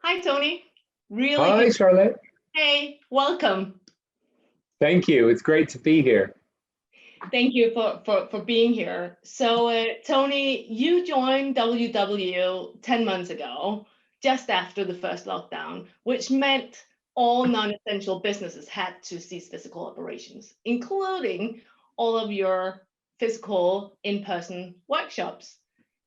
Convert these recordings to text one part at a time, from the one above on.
Hi, Tony. Really good. Hi, Charlotte. Hey, welcome. Thank you. It's great to be here. Thank you for being here. So, Tony, you joined WW 10 months ago, just after the first lockdown, which meant all non-essential businesses had to cease physical operations, including all of your physical in-person workshops.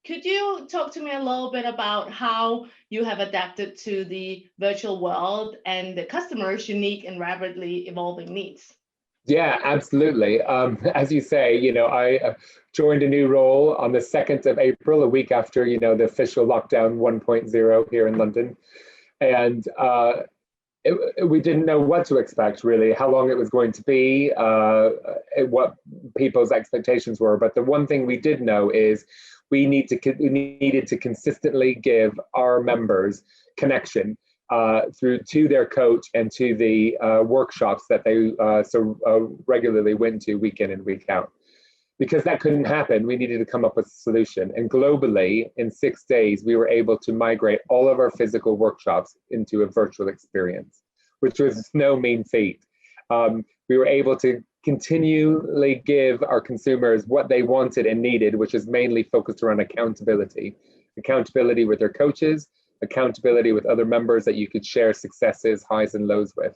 Could you talk to me a little bit about how you have adapted to the virtual world and the customers' unique and rapidly evolving needs? Yeah, absolutely. As you say, I joined a new role on the 2nd of April, a week after, the official lockdown 1.0 here in London. And we didn't know what to expect, really, how long it was going to be, what people's expectations were. But the one thing we did know is we needed to consistently give our members connection through to their coach and to the workshops that they regularly went to week in and week out. Because that couldn't happen, we needed to come up with a solution. And globally, in 6 days, we were able to migrate all of our physical workshops into a virtual experience, which was no mean feat. We were able to continually give our consumers what they wanted and needed, which is mainly focused around accountability with their coaches, accountability with other members that you could share successes, highs and lows with.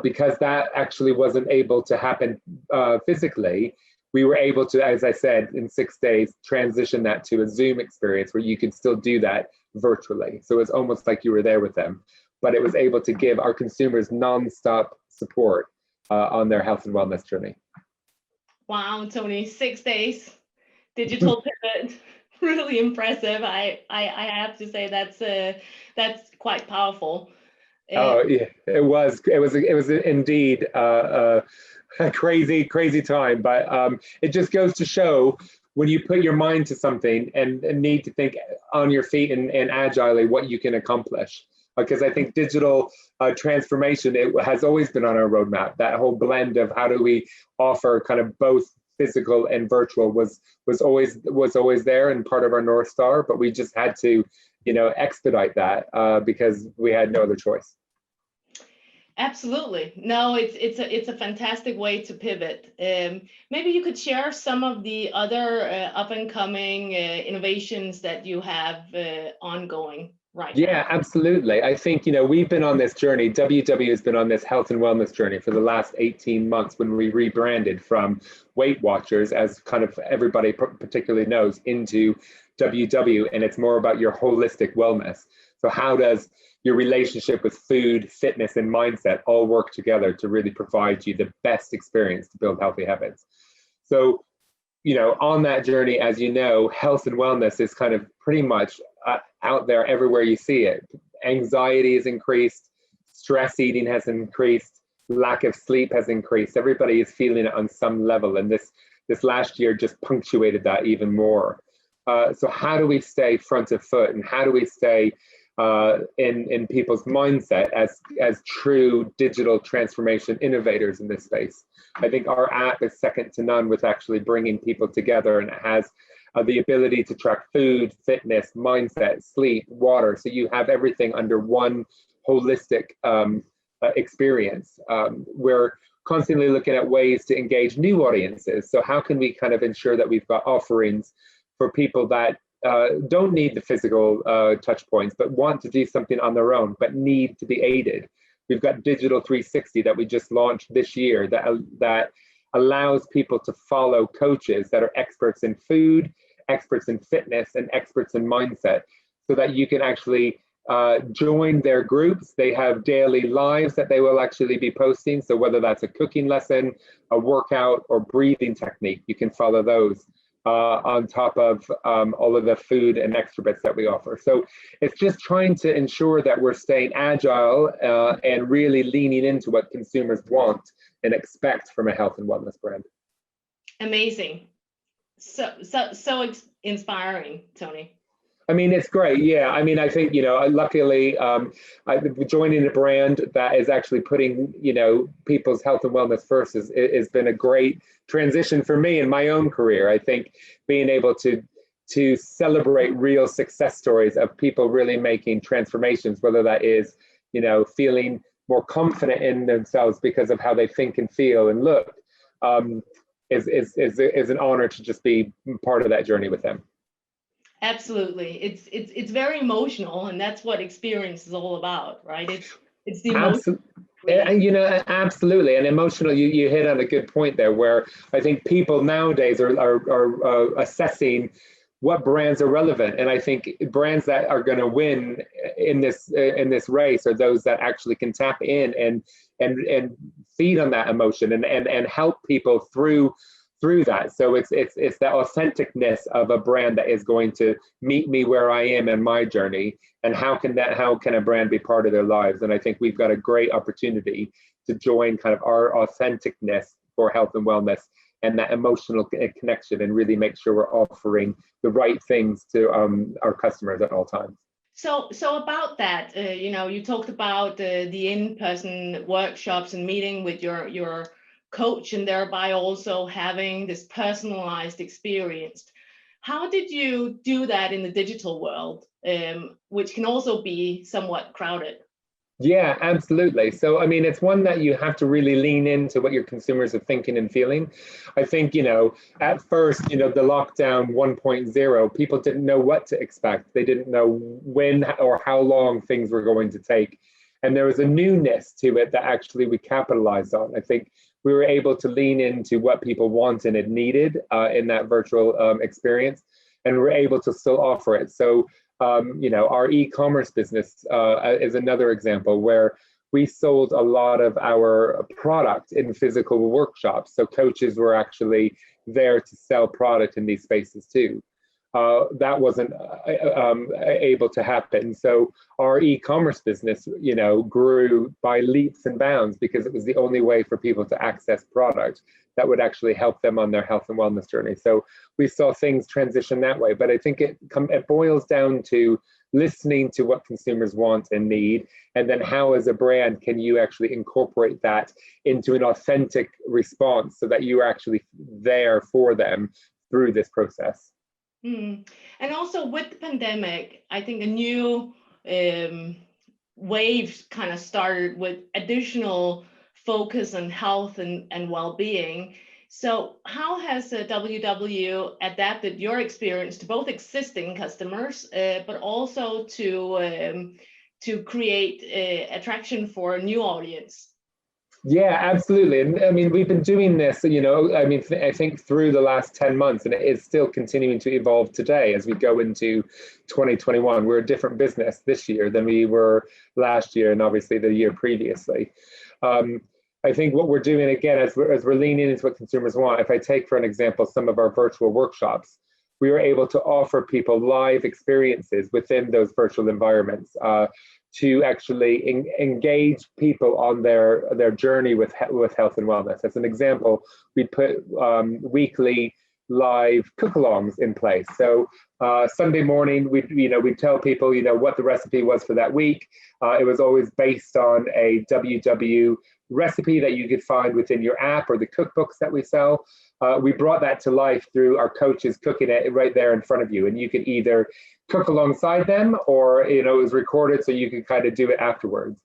Because that actually wasn't able to happen physically, we were able to, as I said, in 6 days, transition that to a Zoom experience where you could still do that virtually. So it's almost like you were there with them, but it was able to give our consumers nonstop support on their health and wellness journey. Wow, Tony, 6 days, digital pivot, really impressive. I have to say that's quite powerful. Oh yeah, it was indeed a crazy time, but it just goes to show when you put your mind to something and need to think on your feet and agilely what you can accomplish. Because I think digital transformation, it has always been on our roadmap. That whole blend of how do we offer kind of both physical and virtual was always there and part of our North Star, but we just had to expedite that because we had no other choice. Absolutely. No, it's a fantastic way to pivot. Maybe you could share some of the other up and coming innovations that you have ongoing right now. Yeah, absolutely. I think, we've been on this journey. WW has been on this health and wellness journey for the last 18 months when we rebranded from Weight Watchers, as kind of everybody particularly knows, into WW, and it's more about your holistic wellness. So how does your relationship with food, fitness, and mindset all work together to really provide you the best experience to build healthy habits? So, on that journey, as you know, health and wellness is kind of pretty much out there everywhere you see it. Anxiety has increased, stress eating has increased, lack of sleep has increased. Everybody is feeling it on some level, and this last year just punctuated that even more. So how do we stay front of foot, and how do we stay in people's mindset as true digital transformation innovators in this space? I think our app is second to none with actually bringing people together, and it has the ability to track food, fitness, mindset, sleep, water. So you have everything under one holistic experience. We're constantly looking at ways to engage new audiences. So how can we kind of ensure that we've got offerings for people that don't need the physical touch points, but want to do something on their own, but need to be aided? We've got Digital 360 that we just launched this year that allows people to follow coaches that are experts in food, experts in fitness, and experts in mindset, so that you can actually join their groups. They have daily lives that they will actually be posting. So whether that's a cooking lesson, a workout, or breathing technique, you can follow those on top of all of the food and extra bits that we offer. So it's just trying to ensure that we're staying agile and really leaning into what consumers want and expect from a health and wellness brand. Amazing. So inspiring, Tony. I mean, it's great. Yeah. I mean, I think, luckily, joining a brand that is actually putting, people's health and wellness first has been a great transition for me in my own career. I think being able to to celebrate real success stories of people really making transformations, whether that is, feeling more confident in themselves because of how they think and feel and look, is an honor to just be part of that journey with them. Absolutely. It's very emotional, and that's what experience is all about, right? It's the emotion. Absolutely. And emotional, you hit on a good point there, where I think people nowadays are assessing what brands are relevant. And I think brands that are going to win in this race are those that actually can tap in and feed on that emotion and help people through that. So it's that authenticness of a brand that is going to meet me where I am in my journey, and how can a brand be part of their lives. And I think we've got a great opportunity to join kind of our authenticness for health and wellness and that emotional connection, and really make sure we're offering the right things to our customers at all times. So about that, you talked about the in-person workshops and meeting with your coach, and thereby also having this personalized experience. How did you do that in the digital world, which can also be somewhat crowded? Yeah, absolutely. So, I mean, it's one that you have to really lean into what your consumers are thinking and feeling. I think, at first, the lockdown 1.0, people didn't know what to expect. They didn't know when or how long things were going to take. And there was a newness to it that actually we capitalized on. I think we were able to lean into what people wanted and needed in that virtual experience, and we're able to still offer it. So, our e-commerce business is another example where we sold a lot of our product in physical workshops. So coaches were actually there to sell product in these spaces too. That wasn't able to happen. So our e-commerce business, grew by leaps and bounds because it was the only way for people to access product that would actually help them on their health and wellness journey. So we saw things transition that way. But I think it boils down to listening to what consumers want and need, and then how as a brand can you actually incorporate that into an authentic response so that you are actually there for them through this process. And also with the pandemic, I think a new wave kind of started with additional focus on health and well-being. So how has WW adapted your experience to both existing customers, but also to create attraction for a new audience? Yeah, absolutely. And I mean, we've been doing this, I think through the last 10 months, and it is still continuing to evolve today as we go into 2021. We're a different business this year than we were last year, and obviously the year previously. I think what we're doing, again, as we're leaning into what consumers want, if I take, for an example, some of our virtual workshops, we were able to offer people live experiences within those virtual environments to actually engage people on their journey with health and wellness. As an example, we put weekly live cook-alongs in place. So Sunday morning, we'd tell people, what the recipe was for that week. It was always based on a WW recipe that you could find within your app or the cookbooks that we sell. We brought that to life through our coaches cooking it right there in front of you, and you could either cook alongside them, or it was recorded so you could kind of do it afterwards.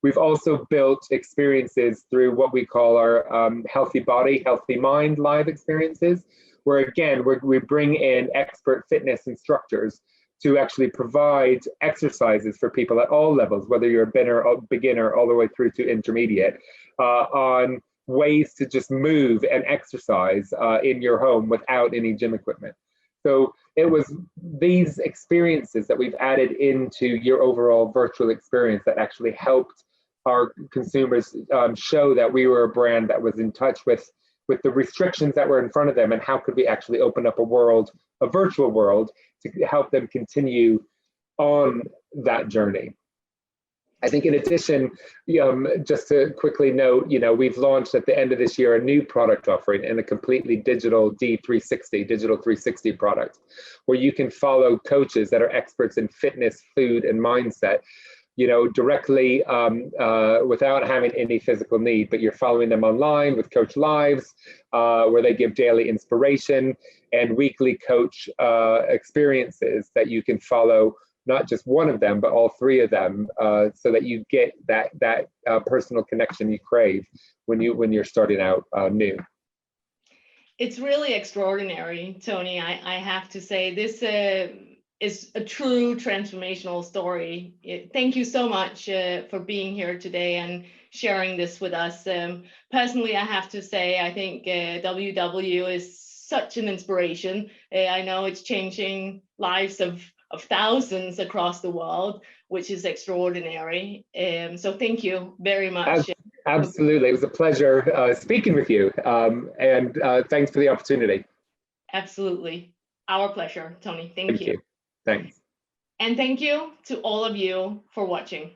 We've also built experiences through what we call our Healthy Body, Healthy Mind live experiences, where again we bring in expert fitness instructors to actually provide exercises for people at all levels, whether you're a beginner all the way through to intermediate, on ways to just move and exercise in your home without any gym equipment. So it was these experiences that we've added into your overall virtual experience that actually helped our consumers show that we were a brand that was in touch with the restrictions that were in front of them, and how could we actually open up a virtual world to help them continue on that journey. I think in addition, just to quickly note, we've launched at the end of this year a new product offering in a completely digital digital 360 product, where you can follow coaches that are experts in fitness, food, and mindset directly without having any physical need, but you're following them online with Coach Lives, where they give daily inspiration and weekly coach experiences that you can follow, not just one of them, but all three of them, so that you get that personal connection you crave when you're starting out new. It's really extraordinary, Tony. I have to say, this is a true transformational story. Thank you so much for being here today and sharing this with us. Personally, I have to say, I think WW is such an inspiration. I know it's changing lives of thousands across the world, which is extraordinary. So thank you very much. Absolutely. It was a pleasure speaking with you. And thanks for the opportunity. Absolutely. Our pleasure, Tony. Thank you. Thanks. And thank you to all of you for watching.